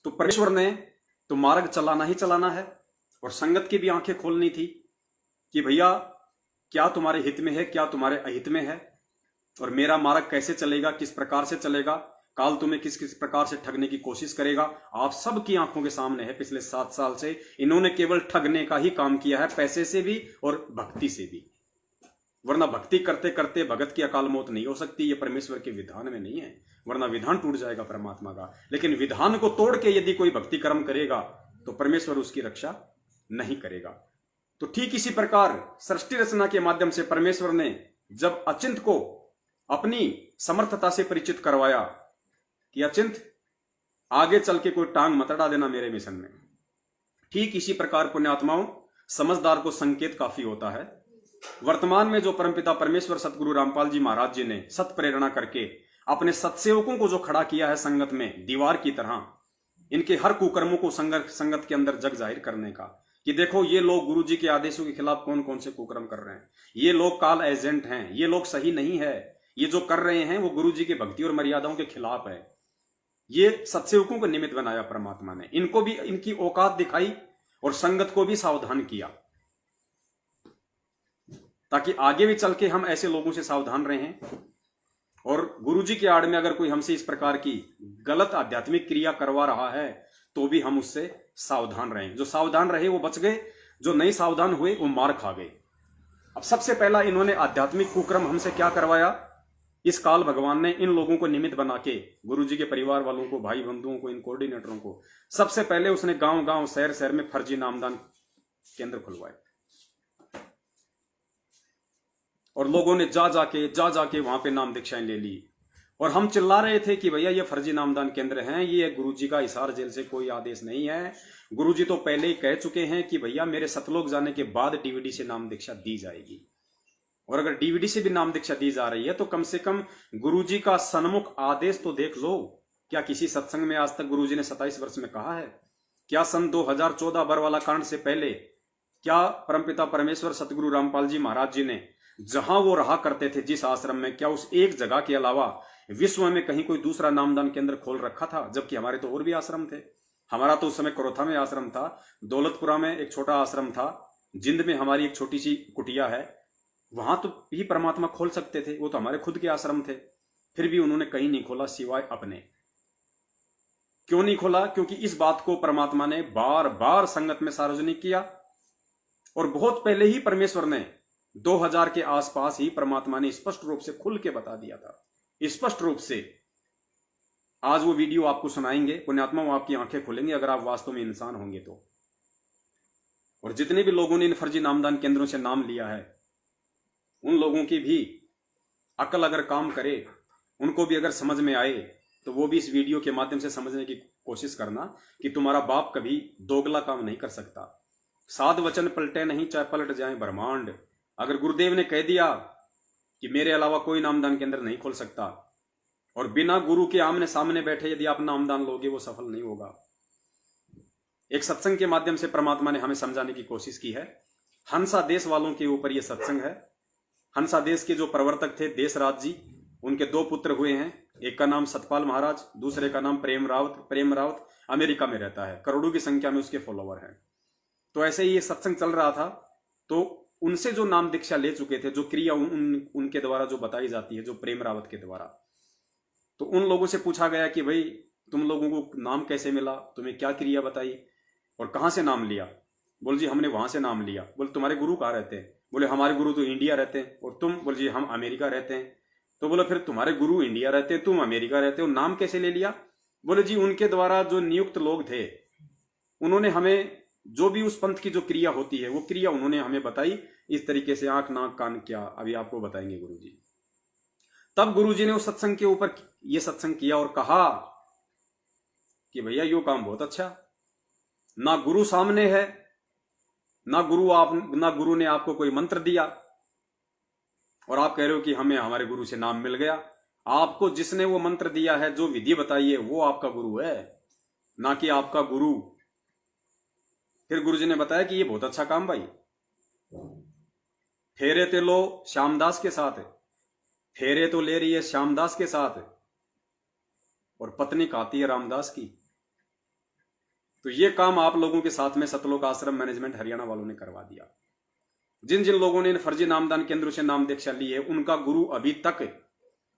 तो परमेश्वर ने तो मार्ग चलाना ही चलाना है, और संगत की भी आंखें खोलनी थी कि भैया क्या तुम्हारे हित में है, क्या तुम्हारे अहित में है, और मेरा मार्ग कैसे चलेगा, किस प्रकार से चलेगा, काल तुम्हें किस किस प्रकार से ठगने की कोशिश करेगा। आप सबकी आंखों के सामने है। पिछले 7 साल से इन्होंने केवल ठगने का ही काम किया है, पैसे से भी और भक्ति से भी। वरना भक्ति करते करते भगत की अकाल मौत नहीं हो सकती, ये परमेश्वर के विधान में नहीं है, वरना विधान टूट जाएगा परमात्मा का। लेकिन विधान को तोड़ के यदि कोई भक्ति कर्म करेगा तो परमेश्वर उसकी रक्षा नहीं करेगा। तो ठीक इसी प्रकार सृष्टि रचना के माध्यम से परमेश्वर ने जब अचिंत को अपनी समर्थता से परिचित करवाया कि अचिंत आगे चल के कोई टांग मत अड़ा देना मेरे मिशन में, ठीक इसी प्रकार पुण्यात्माओं समझदार को संकेत काफी होता है। वर्तमान में जो परमपिता परमेश्वर सतगुरु रामपाल जी महाराज जी ने सत प्रेरणा करके अपने सत्सेवकों को जो खड़ा किया है संगत में दीवार की तरह, इनके हर कुकर्मों को संगत के अंदर जग जाहिर करने का कि देखो ये लोग गुरु जी के आदेशों के खिलाफ कौन कौन से कुकर्म कर रहे हैं, ये लोग काल एजेंट हैं, ये लोग सही नहीं है, ये जो कर रहे हैं वो गुरु जी की भक्ति और मर्यादाओं के खिलाफ है। ये सत्सेवकों को निमित्त बनाया परमात्मा ने, इनको भी इनकी औकात दिखाई और संगत को भी सावधान किया, ताकि आगे भी चल के हम ऐसे लोगों से सावधान रहें। और गुरु जी के आड़ में अगर कोई हमसे इस प्रकार की गलत आध्यात्मिक क्रिया करवा रहा है तो भी हम उससे सावधान रहें। जो सावधान रहे वो बच गए, जो नहीं सावधान हुए वो मार खा गए। अब सबसे पहला इन्होंने आध्यात्मिक कुक्रम हमसे क्या करवाया, इस काल भगवान ने इन लोगों को निमित्त बना के, गुरु जी के परिवार वालों को, भाई बंधुओं को, इन कोऑर्डिनेटरों को, सबसे पहले उसने गांव गांव शहर शहर में फर्जी नामदान केंद्र खुलवाए, और लोगों ने जा जाके वहां पे नाम दीक्षाएं ले ली। और हम चिल्ला रहे थे कि भैया ये फर्जी नामदान केंद्र हैं, ये गुरुजी का हिसार जेल से कोई आदेश नहीं है। गुरुजी तो पहले ही कह चुके हैं कि भैया मेरे सतलोक जाने के बाद डीवीडी से नाम दीक्षा दी जाएगी, और अगर डीवीडी से भी नाम दीक्षा दी जा रही है तो कम से कम गुरुजी का सन्मुख आदेश तो देख लो। क्या किसी सत्संग में आज तक गुरुजी ने 27 वर्ष में कहा है? क्या सन 2014 बरवाला कांड से पहले क्या परमपिता परमेश्वर सतगुरु रामपाल जी महाराज जी ने जहां वो रहा करते थे जिस आश्रम में, क्या उस एक जगह के अलावा विश्व में कहीं कोई दूसरा नामदान केंद्र खोल रखा था? जबकि हमारे तो और भी आश्रम थे। हमारा तो उस समय करोथा में आश्रम था, दौलतपुरा में एक छोटा आश्रम था, जिंद में हमारी एक छोटी सी कुटिया है, वहां तो ही परमात्मा खोल सकते थे, वो तो हमारे खुद के आश्रम थे। फिर भी उन्होंने कहीं नहीं खोला सिवाय अपने। क्यों नहीं खोला? क्योंकि इस बात को परमात्मा ने बार बार संगत में सार्वजनिक किया, और बहुत पहले ही परमेश्वर ने 2000 के आसपास ही परमात्मा ने स्पष्ट रूप से खुल के बता दिया था, स्पष्ट रूप से। आज वो वीडियो आपको सुनाएंगे, पुण्यात्मा वो आपकी आंखें खोलेंगे अगर आप वास्तव में इंसान होंगे तो। और जितने भी लोगों ने इन फर्जी नामदान केंद्रों से नाम लिया है, उन लोगों की भी अकल अगर काम करे, उनको भी अगर समझ में आए, तो वो भी इस वीडियो के माध्यम से समझने की कोशिश करना कि तुम्हारा बाप कभी दोगला काम नहीं कर सकता। साध वचन पलटे नहीं, चाहे पलट जाए ब्रह्मांड। अगर गुरुदेव ने कह दिया कि मेरे अलावा कोई नामदान केंद्र नहीं खोल सकता, और बिना गुरु के आमने सामने बैठे यदि आप नामदान लोगे, वो सफल नहीं होगा। एक सत्संग के माध्यम से परमात्मा ने हमें समझाने की कोशिश की है। हंसा देश वालों के ऊपर यह सत्संग है। हंसा देश के जो प्रवर्तक थे देशराज जी, उनके 2 पुत्र हुए हैं, एक का नाम सतपाल महाराज, दूसरे का नाम प्रेम रावत अमेरिका में रहता है, करोड़ों की संख्या में उसके फॉलोवर हैं। तो ऐसे ही ये सत्संग चल रहा था, तो उनसे जो नाम दीक्षा ले चुके थे, जो क्रिया उनके द्वारा जो बताई जाती है, जो प्रेम रावत के द्वारा, तो उन लोगों से पूछा गया कि भाई तुम लोगों को नाम कैसे मिला, तुम्हें क्या क्रिया बताई और कहां से नाम लिया? बोल जी हमने वहां से नाम लिया। बोले तुम्हारे गुरु कहाँ रहते हैं? बोले हमारे गुरु तो इंडिया रहते हैं। और तुम? बोल जी हम अमेरिका रहते हैं। तो बोले फिर तुम्हारे गुरु इंडिया रहते हैं, तुम अमेरिका रहते हो, नाम कैसे ले लिया? बोले जी उनके द्वारा जो नियुक्त लोग थे, उन्होंने हमें जो भी उस पंथ की जो क्रिया होती है, वो क्रिया उन्होंने हमें बताई इस तरीके से, आंख नाक कान क्या, अभी आपको बताएंगे गुरुजी। तब गुरुजी ने उस सत्संग के ऊपर ये सत्संग किया और कहा कि भैया यो काम बहुत अच्छा, ना गुरु सामने है, ना गुरु ने आपको कोई मंत्र दिया, और आप कह रहे हो कि हमें हमारे गुरु से नाम मिल गया। आपको जिसने वो मंत्र दिया है, जो विधि बताई है, वो आपका गुरु है, ना कि आपका गुरु। फिर गुरुजी ने बताया कि ये बहुत अच्छा काम भाई, फेरे ते लो श्यामदास के साथ, फेरे तो ले रही है श्यामदास के साथ, और पत्नी कहती है रामदास की। तो ये काम आप लोगों के साथ में सतलोक आश्रम मैनेजमेंट हरियाणा वालों ने करवा दिया। जिन जिन लोगों ने इन फर्जी नामदान केंद्रों से नाम दीक्षा ली है, उनका गुरु अभी तक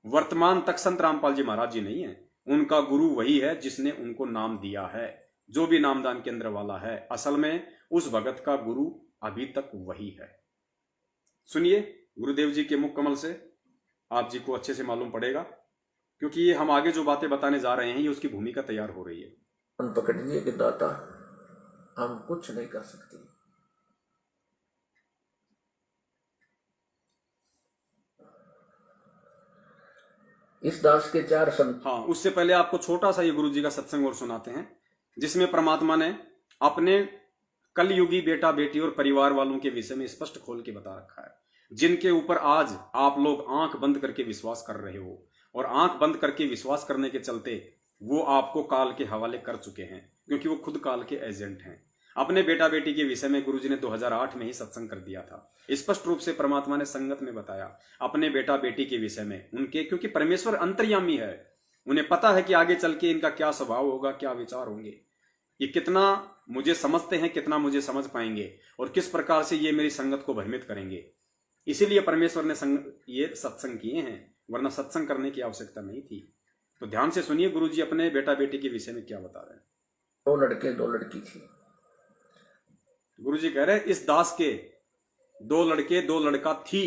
वर्तमान तक संत रामपाल जी महाराज जी नहीं है। उनका गुरु वही है जिसने उनको नाम दिया है। जो भी नामदान केंद्र वाला है, असल में उस भगत का गुरु अभी तक वही है। सुनिए गुरुदेव जी के मुख कमल से, आप जी को अच्छे से मालूम पड़ेगा, क्योंकि ये हम आगे जो बातें बताने जा रहे हैं ये उसकी भूमिका तैयार हो रही है। पकड़ लिए कि दाता हम कुछ नहीं कर सकते। इस दास के 4 संत। हाँ, उससे पहले आपको छोटा सा ये गुरु जी का सत्संग और सुनाते हैं, जिसमें परमात्मा ने अपने कलयुगी बेटा बेटी और परिवार वालों के विषय में स्पष्ट खोल के बता रखा है, जिनके ऊपर आज आप लोग आंख बंद करके विश्वास कर रहे हो। और आंख बंद करके विश्वास करने के चलते वो आपको काल के हवाले कर चुके हैं, क्योंकि वो खुद काल के एजेंट हैं। अपने बेटा बेटी के विषय में गुरुजी ने 2008 में ही सत्संग कर दिया था। स्पष्ट रूप से परमात्मा ने संगत में बताया अपने बेटा बेटी के विषय में उनके, क्योंकि परमेश्वर अंतर्यामी है, उन्हें पता है कि आगे चल के इनका क्या स्वभाव होगा, क्या विचार होंगे, ये कितना मुझे समझते हैं, कितना मुझे समझ पाएंगे और किस प्रकार से ये मेरी संगत को भ्रमित करेंगे। इसीलिए परमेश्वर ने ये सत्संग किए हैं, वरना सत्संग करने की आवश्यकता नहीं थी। तो ध्यान से सुनिए गुरुजी अपने बेटा बेटी के विषय में क्या बता रहे हैं। 2 लड़के 2 लड़की थी। गुरुजी कह रहे हैं इस दास के 2 लड़के 2 लड़का थी,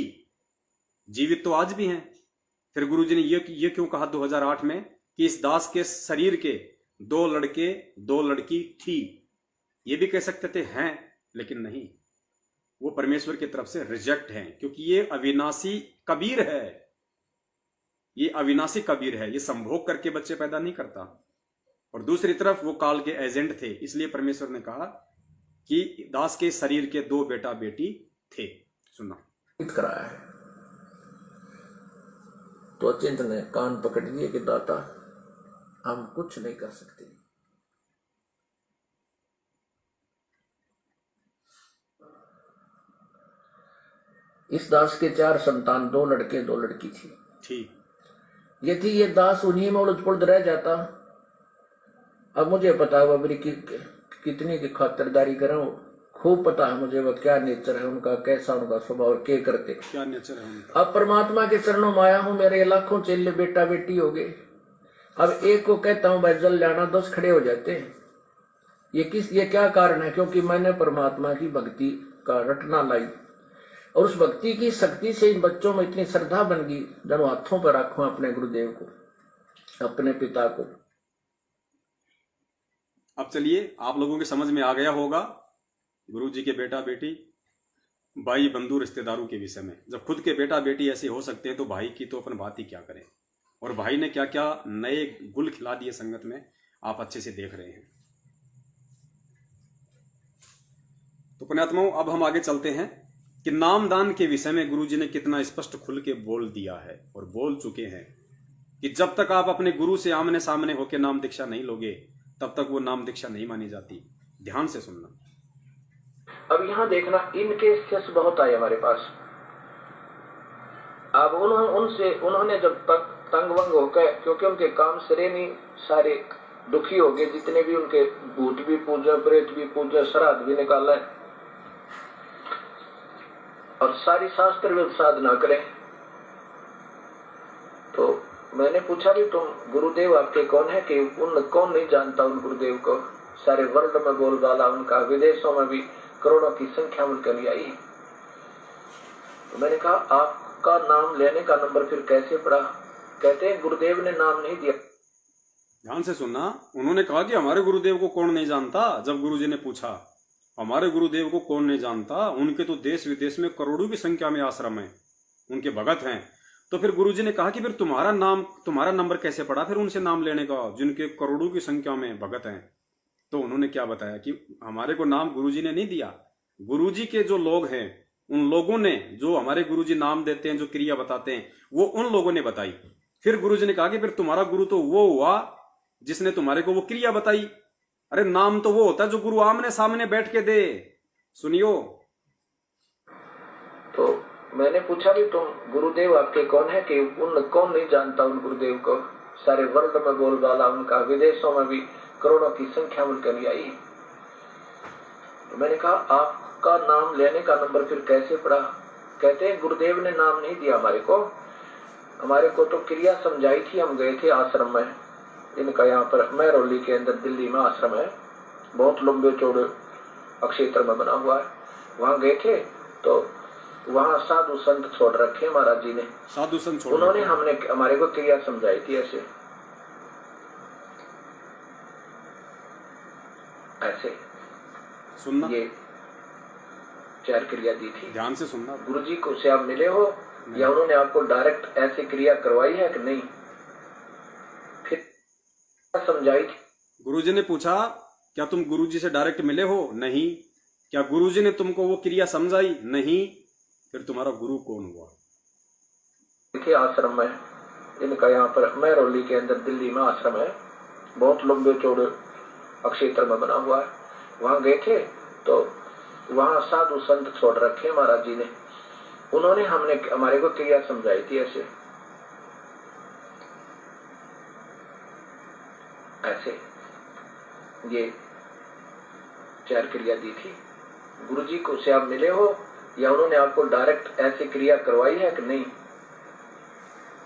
जीवित तो आज भी हैं। फिर गुरुजी ने ये क्यों कहा 2008 में कि इस दास के शरीर के 2 लड़के 2 लड़की थी। ये भी कह सकते थे हैं, लेकिन नहीं, वो परमेश्वर की तरफ से रिजेक्ट हैं, क्योंकि ये अविनाशी कबीर है। ये अविनाशी कबीर है, ये संभोग करके बच्चे पैदा नहीं करता। और दूसरी तरफ वो काल के एजेंट थे, इसलिए परमेश्वर ने कहा कि दास के शरीर के 2 बेटा बेटी थे। सुना कराया है तो अचिंत ने कान पकड़ लिए कि दाता हम कुछ नहीं कर सकते। इस दास के 4 संतान, 2 लड़के 2 लड़की थी। ठीक ये थी, ये दास उन्हीं में उलझ पुलझ रह जाता। अब मुझे पता है वह कितनी की खातिरदारी करें, खूब पता है मुझे वह क्या नेचर है उनका, कैसा उनका स्वभाव, क्या करते, क्या नेचर है उनका। अब परमात्मा के चरणों में आया हूं, मेरे लाखों चेले बेटा बेटी हो गए। अब एक को कहता हूं भाई जल जाना, 10 खड़े हो जाते हैं। ये क्या कारण है? क्योंकि मैंने परमात्मा की भक्ति का रटना लाई और उस भक्ति की शक्ति से इन बच्चों में इतनी श्रद्धा बन गई, जब हाथों पर रखूं अपने गुरुदेव को, अपने पिता को। अब चलिए आप लोगों के समझ में आ गया होगा गुरु जी के बेटा बेटी, भाई बंधु रिश्तेदारों के विषय में। जब खुद के बेटा बेटी ऐसे हो सकते हैं तो भाई की तो अपन बात ही क्या करें। और भाई ने क्या क्या नए गुल खिला दिए संगत में, आप अच्छे से देख रहे हैं। तो पुण्यात्माओं, अब हम आगे चलते हैं कि नामदान के विषय में गुरु जी ने कितना स्पष्ट खुल के बोल दिया है और बोल चुके हैं कि जब तक आप अपने गुरु से आमने सामने होकर नाम दीक्षा नहीं लोगे, तब तक वो नाम दीक्षा नहीं मानी जाती। ध्यान से सुनना। अब यहाँ देखना, इनके केस बहुत आए हमारे पास। अब उन्होंने जब तक तंग वंग होकर, क्योंकि उनके काम सिरे नहीं, सारे दुखी हो गए, जितने भी उनके भूत भी पूजा, प्रेत भी पूजा, श्राद्ध भी निकाला है और सारी शास्त्र भी साधना करें। तो मैंने पूछा भी तुम गुरुदेव आपके कौन है, कि कौन नहीं जानता उन गुरुदेव को, सारे वर्ल्ड में बोल डाला उनका, विदेशों में भी करोड़ों की संख्या उनके लिए आई। तो मैंने कहा आपका नाम लेने का नंबर फिर कैसे पड़ा? कहते हैं गुरुदेव ने नाम नहीं दिया। ध्यान से सुनना, उन्होंने कहा कि हमारे गुरुदेव को कौन नहीं जानता। जब गुरुजी ने पूछा हमारे गुरुदेव को कौन नहीं जानता, उनके तो देश विदेश में करोड़ों की संख्या में आश्रम है, उनके भगत हैं। तो फिर गुरुजी ने कहा कि फिर तुम्हारा नंबर कैसे पड़ा फिर उनसे नाम लेने का, जिनके करोड़ों की संख्या में भगत हैं। तो उन्होंने क्या बताया कि हमारे को नाम गुरुजी ने नहीं दिया, गुरुजी के जो लोग हैं उन लोगों ने, जो हमारे गुरुजी नाम देते हैं, जो क्रिया बताते हैं, वो उन लोगों ने बताई। फिर गुरुजी ने कहा कि फिर तुम्हारा गुरु तो वो हुआ जिसने तुम्हारे को वो क्रिया बताई। अरे नाम तो वो होता है जो गुरु आमने सामने बैठ के दे। सुनियो, तो मैंने पूछा भी तुम गुरुदेव आपके कौन है, कि कौन नहीं जानता उन गुरुदेव को, सारे वर्ल्ड में बोल डाला उनका, विदेशों में भी करोड़ों की संख्या उनके लिए आई। तो मैंने कहा आपका नाम लेने का नंबर फिर कैसे पड़ा? कहते हैं गुरुदेव ने नाम नहीं दिया हमारे को तो क्रिया समझाई थी। हम गए थे आश्रम में, इनका यहाँ पर महरौली के अंदर दिल्ली में आश्रम है, बहुत लंबे चौड़े अक्षेत्र में बना हुआ है। वहां गए थे तो वहां साधु संत छोड़ रखे महाराज जी ने, साधु संत छोड़ उन्होंने हमारे को क्रिया समझाई थी ऐसे सुनना, ये 4 क्रिया दी थी। ध्यान से सुनना। गुरु जी को से आप मिले हो या उन्होंने आपको डायरेक्ट ऐसी क्रिया करवाई है कि नहीं? फिर समझाई थी। गुरुजी ने पूछा क्या तुम गुरुजी से डायरेक्ट मिले हो? नहीं। क्या गुरुजी ने तुमको वो क्रिया समझाई? नहीं। फिर तुम्हारा गुरु कौन हुआ? थे आश्रम में, इनका यहाँ पर महरौली के अंदर दिल्ली में आश्रम है, बहुत लंबे चौड़े अक्षेत्र में बना हुआ है। वहां गए थे तो वहां साधु संत छोड़ रखे महाराज जी ने, उन्होंने हमारे को क्रिया समझाई थी ऐसे ये 4 क्रिया दी थी। गुरु जी को से आप मिले हो या उन्होंने आपको डायरेक्ट ऐसी क्रिया करवाई है कि नहीं?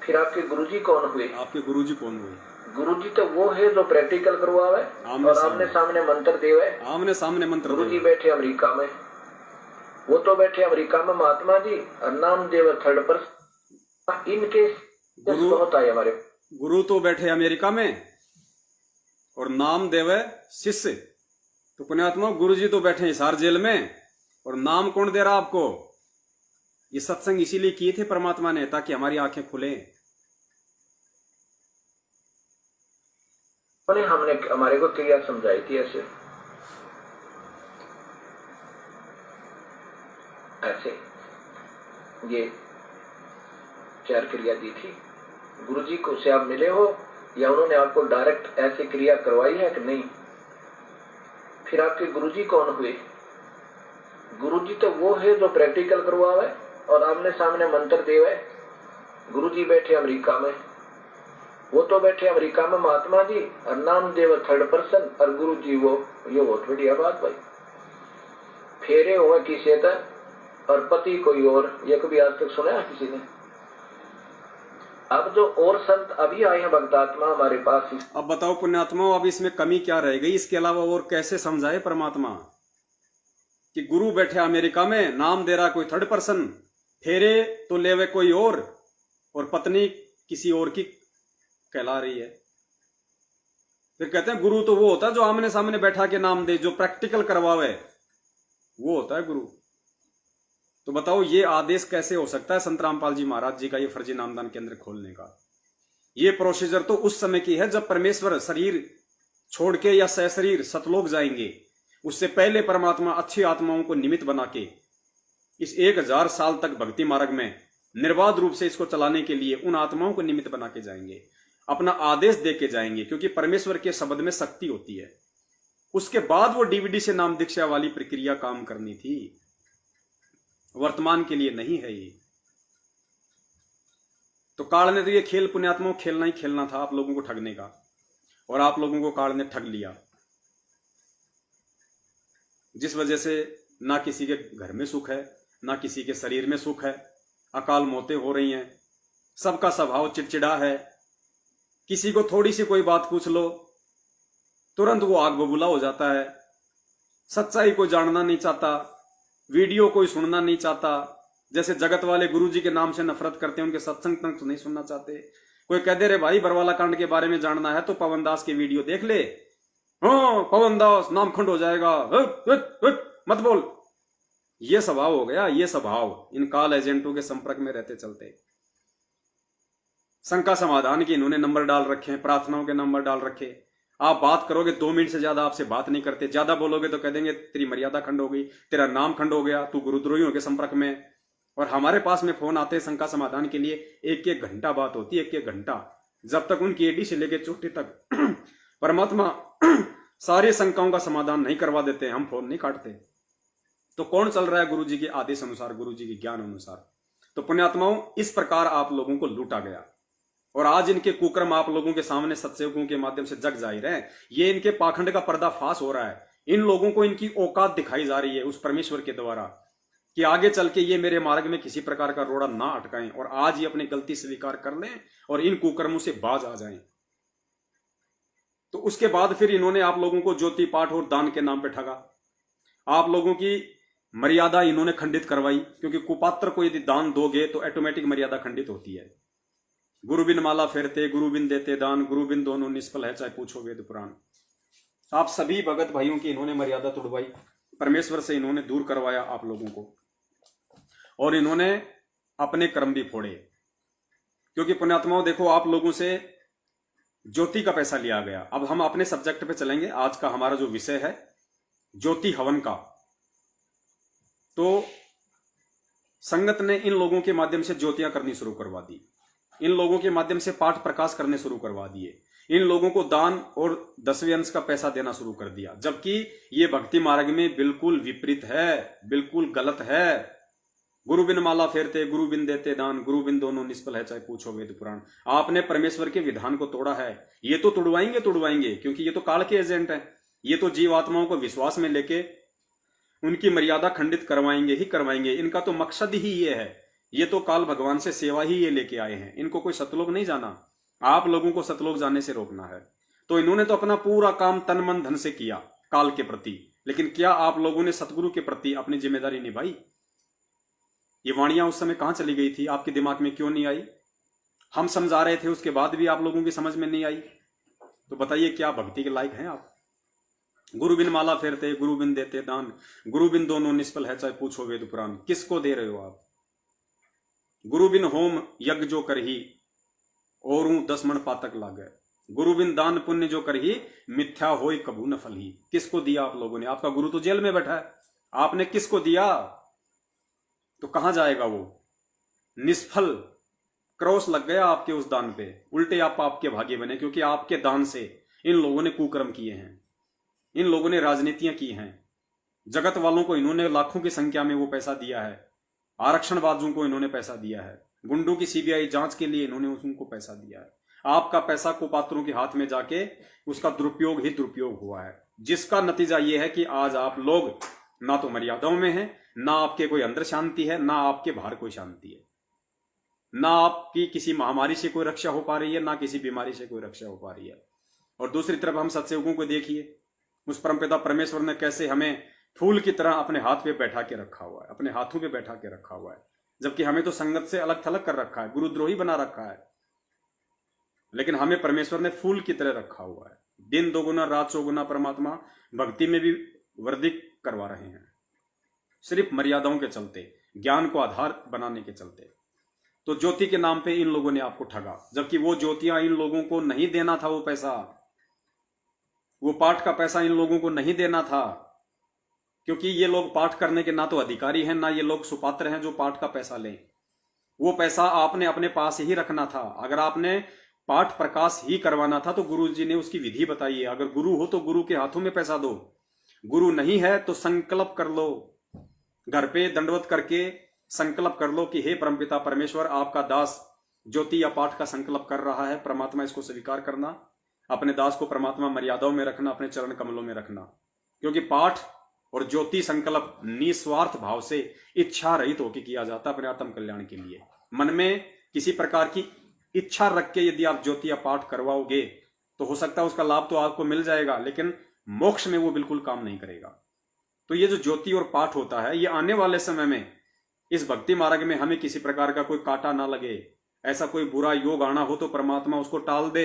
फिर आपके गुरुजी कौन हुए? आपके गुरुजी कौन हुए? गुरुजी तो वो है जो प्रैक्टिकल करवावे और आमने सामने मंत्र देवे। आमने सामने मंत्र। गुरुजी बैठे अमेरिका में, वो तो बैठे अमेरिका में महात्मा जी, और नाम देव थर्ड पर्सन। इनके गुरु बहुत आए हमारे। गुरु तो बैठे अमेरिका में और नाम देव शिष्य। तो पुण्यात्मा गुरुजी तो बैठे हिसार जेल में और नाम कौन दे रहा आपको? ये सत्संग इसीलिए किए थे परमात्मा ने ताकि हमारी आंखें खुले। हमारे को क्रिया समझाई थी ऐसे ये 4 क्रिया दी थी। गुरुजी को से आप मिले हो या उन्होंने आपको डायरेक्ट ऐसी क्रिया करवाई है कि नहीं? फिर आपके गुरुजी कौन हुए? गुरुजी तो वो है जो प्रैक्टिकल करवावे और आमने सामने मंत्र देवे। गुरुजी बैठे अमेरिका में, वो तो बैठे अमेरिका में महात्मा जी, और नाम देव थर्ड पर्सन और गुरुजी वो। ये बहुत बढ़िया बात भाई। फेरे हुए किसी का और पति कोई और, ये कभी आज तक सुना है किसी ने? अब जो और संत अभी आए हैं भक्तात्मा हमारे पास। अब बताओ पुण्यात्मा, अब इसमें कमी क्या रह गई? इसके अलावा और कैसे समझाए परमात्मा कि गुरु बैठे अमेरिका में, नाम दे रहा कोई थर्ड पर्सन, फेरे तो लेवे कोई और पत्नी किसी और की कहला रही है। फिर कहते हैं गुरु तो वो होता है जो आमने सामने बैठा के नाम दे, जो प्रैक्टिकल करवावे, वो होता है गुरु। तो बताओ ये आदेश कैसे हो सकता है संत रामपाल जी महाराज जी का ये फर्जी नामदान केंद्र खोलने का? ये प्रोसीजर तो उस समय की है जब परमेश्वर शरीर छोड़ के या सशरीर सतलोक जाएंगे। उससे पहले परमात्मा अच्छी आत्माओं को निमित्त बना के इस 1000 साल तक भक्ति मार्ग में निर्बाध रूप से इसको चलाने के लिए उन आत्माओं को निमित्त बना के जाएंगे, अपना आदेश दे के जाएंगे, क्योंकि परमेश्वर के शब्द में शक्ति होती है। उसके बाद वो डीवीडी से नाम दीक्षा वाली प्रक्रिया काम करनी थी, वर्तमान के लिए नहीं है ये। तो काल ने तो ये खेल पुण्यात्माओं खेलना ही खेलना था आप लोगों को ठगने का, और आप लोगों को काल ने ठग लिया, जिस वजह से ना किसी के घर में सुख है, ना किसी के शरीर में सुख है, अकाल मौतें हो रही हैं, सबका स्वभाव चिड़चिड़ा है। किसी को थोड़ी सी कोई बात पूछ लो तुरंत वो आग बबूला हो जाता है, सच्चाई को जानना नहीं चाहता, वीडियो कोई सुनना नहीं चाहता। जैसे जगत वाले गुरुजी के नाम से नफरत करते हैं, उनके सत्संग तक तो नहीं सुनना चाहते। कोई कह दे रे भाई बरवाला कांड के बारे में जानना है तो पवन दास की वीडियो देख ले, हाँ पवन दास नाम खंड हो जाएगा, मत बोल। ये स्वभाव हो गया, ये स्वभाव इन काल एजेंटों के संपर्क में रहते चलते। शंका समाधान की इन्होंने नंबर डाल रखे हैं, प्रार्थनाओं के नंबर डाल रखे। आप बात करोगे 2 मिनट से ज्यादा आपसे बात नहीं करते, ज्यादा बोलोगे तो कह देंगे तेरी मर्यादा खंड हो गई, तेरा नाम खंड हो गया, तू गुरुद्रोहियों के संपर्क में। और हमारे पास में फोन आते हैं शंका समाधान के लिए, 1-1 घंटा बात होती है, 1-1 घंटा, जब तक उनकी एडी से लेकर चोटी तक परमात्मा सारी शंकाओं का समाधान नहीं करवा देते, हम फोन नहीं काटते। तो कौन चल रहा है गुरु जी के आदेश अनुसार, गुरु जी के ज्ञान अनुसार? तो पुण्यात्माओं इस प्रकार आप लोगों को लूटा गया, और आज इनके कुकर्म आप लोगों के सामने सत्संगों के माध्यम से जग जाहिर है। ये इनके पाखंड का पर्दाफाश हो रहा है। इन लोगों को इनकी औकात दिखाई जा रही है उस परमेश्वर के द्वारा कि आगे चल के ये मेरे मार्ग में किसी प्रकार का रोड़ा ना अटकाएं और आज ही अपनी गलती स्वीकार कर लें और इन कुकर्मों से बाज आ जाएं। तो उसके बाद फिर इन्होंने आप लोगों को ज्योति पाठ और दान के नाम पे ठगा। आप लोगों की मर्यादा इन्होंने खंडित करवाई, क्योंकि कुपात्र को यदि दान दोगे तो ऑटोमेटिक मर्यादा खंडित होती है। गुरु बिन माला फेरते, गुरु बिन देते दान, गुरु बिन दोनों निष्फल है, चाहे पूछो वेद पुराण। आप सभी भगत भाइयों की इन्होंने मर्यादा तोड़वाई, परमेश्वर से इन्होंने दूर करवाया आप लोगों को, और इन्होंने अपने कर्म भी फोड़े। क्योंकि पुण्यात्माओं देखो, आप लोगों से ज्योति का पैसा लिया गया। अब हम अपने सब्जेक्ट पे चलेंगे। आज का हमारा जो विषय है ज्योति हवन का। तो संगत ने इन लोगों के माध्यम से ज्योतियां करनी शुरू करवा दी, इन लोगों के माध्यम से पाठ प्रकाश करने शुरू करवा दिए, इन लोगों को दान और 10वें अंश का पैसा देना शुरू कर दिया, जबकि ये भक्ति मार्ग में बिल्कुल विपरीत है, बिल्कुल गलत है। गुरु बिन माला फेरते, गुरु बिन देते दान, गुरु बिन दोनों निष्फल है, चाहे पूछो वेद पुराण। आपने परमेश्वर के विधान को तोड़ा है। ये तो तोड़वाएंगे, क्योंकि ये तो काल के एजेंट हैं। ये तो जीवात्माओं को विश्वास में लेके उनकी मर्यादा खंडित करवाएंगे। इनका तो मकसद ही ये है। ये तो काल भगवान से सेवा ही ये लेके आए हैं। इनको कोई सतलोक नहीं जाना। आप लोगों को सतलोक जाने से रोकना है। तो इन्होंने तो अपना पूरा काम तन मन धन से किया काल के प्रति, लेकिन क्या आप लोगों ने सतगुरु के प्रति अपनी जिम्मेदारी निभाई? ये वाणियां उस समय कहां चली गई थी? आपके दिमाग में क्यों नहीं आई? हम समझा रहे थे, उसके बाद भी आप लोगों की समझ में नहीं आई। तो बताइए, क्या भक्ति के लायक हैं आप? गुरु बिन माला फेरते, गुरु बिन देते दान, गुरु बिन दोनों निष्फल है, चाहे पूछो वेद पुराण। किसको दे रहे हो आप? गुरु बिन होम यज्ञ जो करही, और 10 मण पातक लागे। गुरु बिन दान पुण्य जो करही, मिथ्या होय कभू न फल ही। किसको दिया आप लोगों ने? आपका गुरु तो जेल में बैठा है। आपने किसको दिया? तो कहां जाएगा वो? निष्फल क्रॉस लग गया आपके उस दान पे। उल्टे आप पाप के भागी बने, क्योंकि आपके दान से इन लोगों ने कुकर्म किए हैं, इन लोगों ने राजनीतियां की हैं। जगत वालों को इन्होंने लाखों की संख्या में वो पैसा दिया है। आरक्षणबाजों को इन्होंने पैसा दिया है। गुंडों की सीबीआई जांच के लिए इन्होंने उनको पैसा दिया है। आपका पैसा कुपात्रों के हाथ में जाके उसका दुरुपयोग ही दुरुपयोग हुआ है, जिसका नतीजा ये है कि आज आप लोग ना तो मर्यादाओं में हैं, ना आपके कोई अंदर शांति है, ना आपके बाहर कोई शांति है, ना आपकी किसी महामारी से कोई रक्षा हो पा रही है, ना किसी बीमारी से कोई रक्षा हो पा रही है। और दूसरी तरफ हम सत्संगों को देखिए, उस परमपिता परमेश्वर ने कैसे हमें फूल की तरह अपने हाथ पे बैठा के रखा हुआ है, अपने हाथों पे बैठा के रखा हुआ है, जबकि हमें तो संगत से अलग थलग कर रखा है, गुरुद्रोही बना रखा है। लेकिन हमें परमेश्वर ने फूल की तरह रखा हुआ है। दिन दोगुना रात चौगुना परमात्मा भक्ति में भी वृद्धि करवा रहे हैं, सिर्फ मर्यादाओं के चलते, ज्ञान को आधार बनाने के चलते। तो ज्योति के नाम पे इन लोगों ने आपको ठगा, जबकि वो ज्योतियां इन लोगों को नहीं देना था। वो पैसा, वो पाठ का पैसा इन लोगों को नहीं देना था, क्योंकि ये लोग पाठ करने के ना तो अधिकारी हैं, ना ये लोग सुपात्र हैं जो पाठ का पैसा लें। वो पैसा आपने अपने पास ही रखना था। अगर आपने पाठ प्रकाश ही करवाना था तो गुरु जी ने उसकी विधि बताई है। अगर गुरु हो तो गुरु के हाथों में पैसा दो, गुरु नहीं है तो संकल्प कर लो, घर पे दंडवत करके संकल्प कर लो कि हे परमपिता परमेश्वर, आपका दास ज्योति या पाठ का संकल्प कर रहा है, परमात्मा इसको स्वीकार करना, अपने दास को परमात्मा मर्यादाओं में रखना, अपने चरण कमलों में रखना। क्योंकि पाठ और ज्योति संकल्प निस्वार्थ भाव से इच्छा रहित होकर किया जाता है, अपने आत्म कल्याण के लिए। मन में किसी प्रकार की इच्छा रख के यदि आप ज्योति या पाठ करवाओगे तो हो सकता है उसका लाभ तो आपको मिल जाएगा, लेकिन मोक्ष में वो बिल्कुल काम नहीं करेगा। तो ये जो ज्योति और पाठ होता है, ये आने वाले समय में इस भक्ति मार्ग में हमें किसी प्रकार का कोई कांटा ना लगे, ऐसा कोई बुरा योग आना हो तो परमात्मा उसको टाल दे।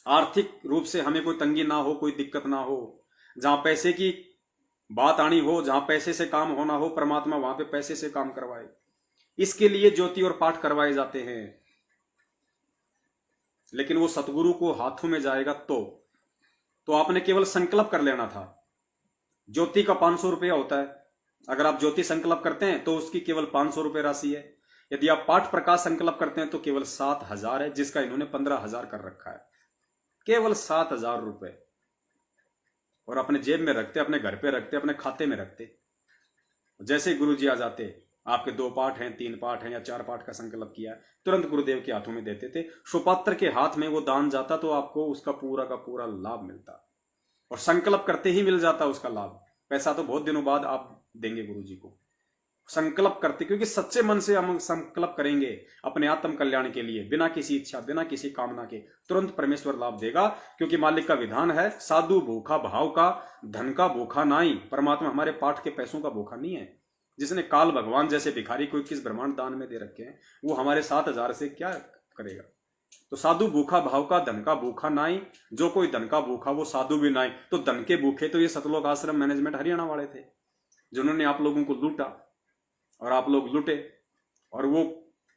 आर्थिक रूप से हमें कोई तंगी ना हो, कोई दिक्कत ना हो। जहां पैसे की बात आनी हो, जहां पैसे से काम होना हो, परमात्मा वहां पे पैसे से काम करवाए। इसके लिए ज्योति और पाठ करवाए जाते हैं। लेकिन वो सतगुरु को हाथों में जाएगा तो आपने केवल संकल्प कर लेना था। ज्योति का 500 रुपया होता है। अगर आप ज्योति संकल्प करते हैं तो उसकी केवल 500 रुपये राशि है। यदि आप पाठ प्रकाश संकल्प करते हैं तो केवल 7,000 है, जिसका इन्होंने 15,000 कर रखा है। केवल 7,000 रुपए, और अपने जेब में रखते, अपने घर पे रखते, अपने खाते में रखते। जैसे गुरु जी आ जाते, आपके 2 पाठ हैं, 3 पाठ हैं या 4 पाठ का संकल्प किया, तुरंत गुरुदेव के हाथों में देते थे। सुपात्र के हाथ में वो दान जाता तो आपको उसका पूरा का पूरा लाभ मिलता। और संकल्प करते ही मिल जाता उसका लाभ। पैसा तो बहुत दिनों बाद आप देंगे गुरुजी को, संकल्प करते, क्योंकि सच्चे मन से हम संकल्प करेंगे अपने आत्म कल्याण के लिए, बिना किसी इच्छा बिना किसी कामना के, तुरंत परमेश्वर लाभ देगा। क्योंकि मालिक का विधान है, साधु भूखा भाव का, धन का भूखा नाई। परमात्मा हमारे पाठ के पैसों का भूखा नहीं है। जिसने काल भगवान जैसे भिखारी को 21 ब्रह्मांड दान में दे रखे हैं, वो हमारे 7,000 से क्या करेगा। तो साधु भूखा भाव का, धन का भूखा नाई। जो कोई धन का भूखा वो साधु भी नाई। तो धन के भूखे तो ये सतलोक आश्रम मैनेजमेंट हरियाणा वाले थे, जिन्होंने आप लोगों को लूटा और आप लोग लुटे, और वो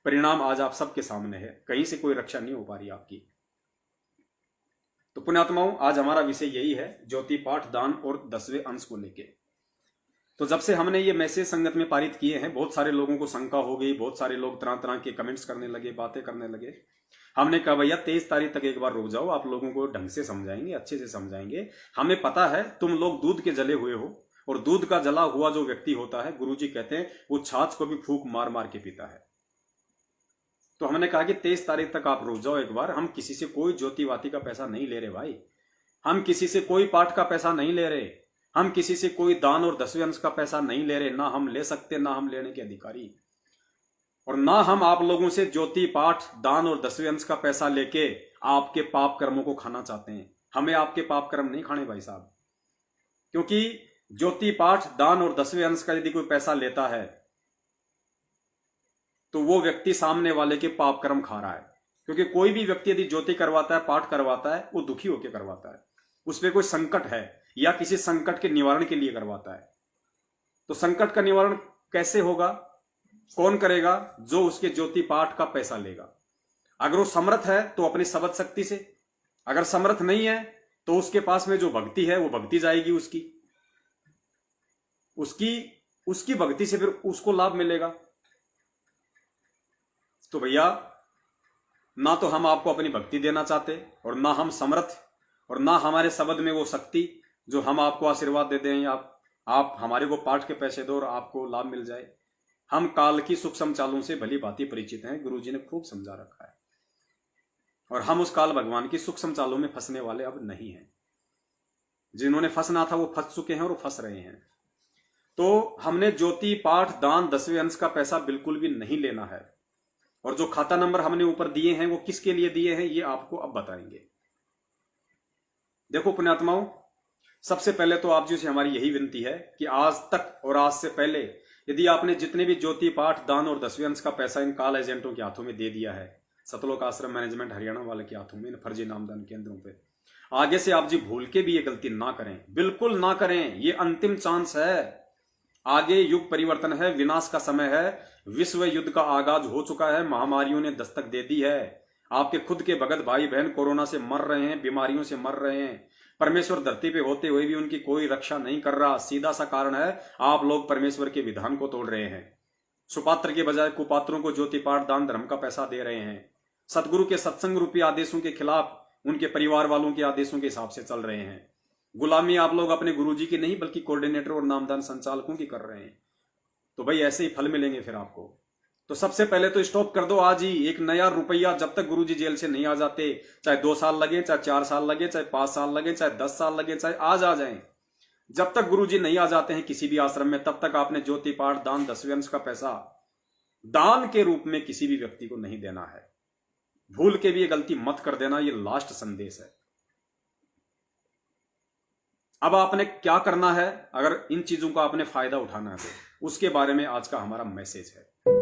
परिणाम आज आप सबके सामने है। कहीं से कोई रक्षा नहीं हो पा रही आपकी। तो पुण्यात्माओं, आज हमारा विषय यही है, ज्योति पाठ, दान और 10वें अंश को लेके। तो जब से हमने ये मैसेज संगत में पारित किए हैं, बहुत सारे लोगों को शंका हो गई, बहुत सारे लोग तरह तरह के कमेंट्स करने लगे, बातें करने लगे। हमने कहा भैया 23 तारीख तक एक बार रुक जाओ, आप लोगों को ढंग से समझाएंगे, अच्छे से समझाएंगे। हमें पता है तुम लोग दूध के जले हुए हो, और दूध का जला हुआ जो व्यक्ति होता है, गुरुजी कहते हैं वो छाछ को भी फूंक मार मार के पीता है। तो हमने कहा कि 23 तारीख तक आप रुक जाओ एक बार। हम किसी से कोई ज्योतिवाती का पैसा नहीं ले रहे भाई, हम किसी से कोई पाठ का पैसा नहीं ले रहे, हम किसी से कोई दान और 10वें अंश का पैसा नहीं ले रहे। ना हम ले सकते, ना हम लेने के अधिकारी, और ना हम आप लोगों से ज्योति पाठ, दान और 10वें अंश का पैसा लेके आपके पाप कर्मों को खाना चाहते हैं। हमें आपके पाप कर्म नहीं खाने भाई साहब। क्योंकि ज्योति पाठ, दान और 10वें अंश का यदि कोई पैसा लेता है तो वो व्यक्ति सामने वाले के पाप कर्म खा रहा है। क्योंकि कोई भी व्यक्ति यदि ज्योति करवाता है, पाठ करवाता है, वो दुखी होकर करवाता है, उसमें कोई संकट है या किसी संकट के निवारण के लिए करवाता है। तो संकट का निवारण कैसे होगा, कौन करेगा? जो उसके ज्योति पाठ का पैसा लेगा। अगर वो समर्थ है तो अपनी शब्द शक्ति से, अगर समर्थ नहीं है तो उसके पास में जो भक्ति है वो भक्ति जाएगी, उसकी भक्ति से फिर उसको लाभ मिलेगा। तो भैया, ना तो हम आपको अपनी भक्ति देना चाहते, और ना हम समर्थ, और ना हमारे शब्द में वो शक्ति जो हम आपको आशीर्वाद दे दें, आप हमारे को पाठ के पैसे दो और आपको लाभ मिल जाए। हम काल की सूक्ष्म चालों से भली भांति परिचित हैं, गुरुजी ने खूब समझा रखा है, और हम उस काल भगवान की सूक्ष्म चालों में फंसने वाले अब नहीं हैं। जिन्होंने फंसना था वो फंस चुके हैं और वो फंस रहे हैं। तो हमने ज्योति पाठ, दान, 10वें अंश का पैसा बिल्कुल भी नहीं लेना है। और जो खाता नंबर हमने ऊपर दिए हैं वो किसके लिए दिए हैं ये आपको अब बताएंगे। देखो पुण्यात्माओं, सबसे पहले तो आप जी से हमारी यही विनती है कि आज तक और आज से पहले यदि आपने जितने भी ज्योति पाठ, दान और 10वें अंश का पैसा इन काल एजेंटों के हाथों में दे दिया है, सतलोक आश्रम मैनेजमेंट हरियाणा वाले के हाथों में, इन फर्जी नामदान केंद्रों पे, आगे से आप जी भूल के भी ये गलती ना करें, बिल्कुल ना करें। ये अंतिम चांस है। आगे युग परिवर्तन है, विनाश का समय है, विश्व युद्ध का आगाज हो चुका है, महामारियों ने दस्तक दे दी है। आपके खुद के भगत भाई बहन कोरोना से मर रहे हैं, बीमारियों से मर रहे हैं। परमेश्वर धरती पे होते हुए भी उनकी कोई रक्षा नहीं कर रहा। सीधा सा कारण है, आप लोग परमेश्वर के विधान को तोड़ रहे हैं। सुपात्र के बजाय कुपात्रों को ज्योति पाठ, दान, धर्म का पैसा दे रहे हैं। सतगुरु के सत्संग रूपी आदेशों के खिलाफ उनके परिवार वालों के आदेशों के हिसाब से चल रहे हैं। गुलामी आप लोग अपने गुरुजी की नहीं बल्कि कोऑर्डिनेटर और नामदान संचालकों की कर रहे हैं। तो भाई ऐसे ही फल मिलेंगे फिर आपको। तो सबसे पहले तो स्टॉप कर दो आज ही। एक नया रुपया जब तक गुरुजी जेल से नहीं आ जाते, चाहे 2 साल लगे, चाहे 4 साल लगे, चाहे 5 साल लगे, चाहे 10 साल लगे, चाहे आज आ जाएं, जब तक गुरुजी नहीं आ जाते हैं किसी भी आश्रम में, तब तक आपने ज्योति पाठ, दान, 10वें अंश का पैसा दान के रूप में किसी भी व्यक्ति को नहीं देना है। भूल के भी ये गलती मत कर देना, ये लास्ट संदेश है। अब आपने क्या करना है, अगर इन चीजों का आपने फायदा उठाना है तो उसके बारे में आज का हमारा मैसेज है।